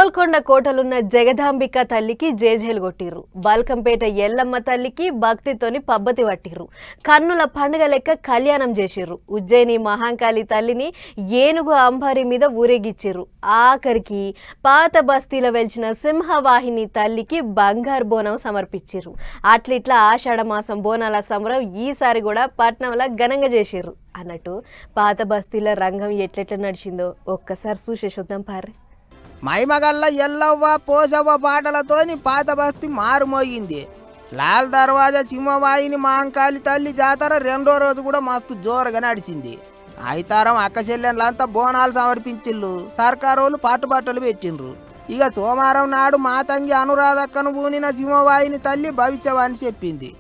గోల్కొండ కోటలున్న జగదాంబిక తల్లికి జేజేలు కొట్టిర్రు. బాల్కంపేట ఎల్లమ్మ తల్లికి భక్తితోని పబ్బతి పట్టిర్రు. కన్నుల పండుగ లెక్క కళ్యాణం చేసిర్రు. ఉజ్జయిని మహాంకాళి తల్లిని ఏనుగు అంబారి మీద ఊరేగిచ్చిర్రు. ఆఖరికి పాత బస్తీలో వెలిచిన సింహవాహిని తల్లికి బంగారు బోనం సమర్పించిర్రు. అట్లిట్లా ఆషాఢ మాసం బోనాల సంబరం ఈసారి కూడా పట్నంలో ఘనంగా చేసిర్రు. అన్నట్టు పాత బస్తీల రంగం ఎట్లెట్లా నడిచిందో ఒక్కసారి చూసేసొద్దాం పార్రి. మైమగల్ల ఎల్లవ్వ పోసవ్వ పాటలతోని పాత బస్తీ మారుమోగింది. లాల్ దర్వాజా సింహవాహిని మహంకాళి తల్లి జాతర రెండో రోజు కూడా మస్తు జోరుగా నడిచింది. ఐతారం అక్క చెల్లెళ్ళంతా బోనాలు సమర్పించిళ్ళు. సర్కారోళ్ళు పట్టుబట్టలు పెట్టిండ్రు. ఇక సోమవారం నాడు మాతంగి అనురాధక్కను పూనిన సింహవాహిని తల్లి భవిష్యవాణి చెప్పింది.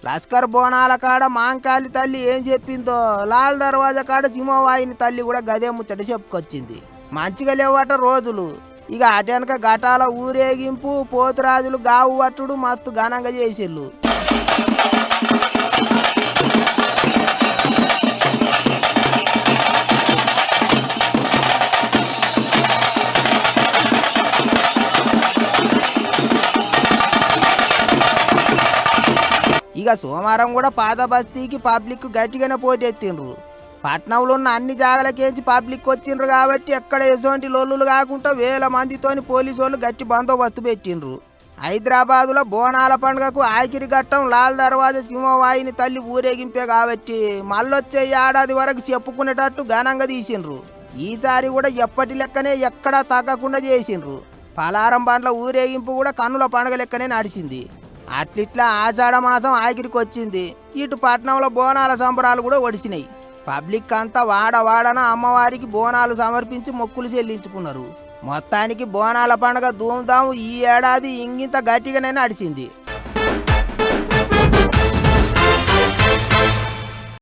లస్కర్ బోనాల కాడ మహంకాళి తల్లి ఏం చెప్పిందో లాల్ దర్వాజా కాడ సింహవాహిని తల్లి కూడా గదే ముచ్చట చెప్పుకొచ్చింది. మంచిగా లేవట రోజులు. ఇక అటెనక ఘటాల ఊరేగింపు, పోతురాజులు గావు పట్టుడు మస్తు ఘనంగా చేసిళ్ళు. ఇక సోమవారం కూడా పాత బస్తీకి పబ్లిక్ గట్టిగానే పోటెత్తిండ్రు. పట్నంలో ఉన్న అన్ని జాగలకేంచి పబ్లిక్ వచ్చిండ్రు కాబట్టి ఎక్కడ ఎటువంటి లొల్లులు కాకుండా వేల మందితోని పోలీసు వాళ్ళు గట్టి బందోబస్తు పెట్టిండ్రు. హైదరాబాదులో బోనాల పండుగకు ఆఖరి ఘట్టం లాల్ దర్వాజా సింహవాహిని తల్లి ఊరేగింపే కాబట్టి మళ్ళొచ్చే ఏడాది వరకు చెప్పుకునేటట్టు ఘనంగా తీసిండ్రు. ఈసారి కూడా ఎప్పటి లెక్కనే ఎక్కడా తగ్గకుండా చేసిండ్రు. పలారం బండ్ల ఊరేగింపు కూడా కన్నుల పండుగ లెక్కనే నడిచింది. అట్లిట్లా ఆషాఢ మాసం ఆఖరికి వచ్చింది. ఇటు పట్నంలో బోనాల సంబరాలు కూడా ఒడిచినాయి. పబ్లిక్ అంతా వాడవాడన అమ్మవారికి బోనాలు సమర్పించి మొక్కులు చెల్లించుకున్నారు. మొత్తానికి బోనాల పండుగ ధూమ్ధాం ఈ ఏడాది ఇంగింత గట్టిగానే నడిచింది.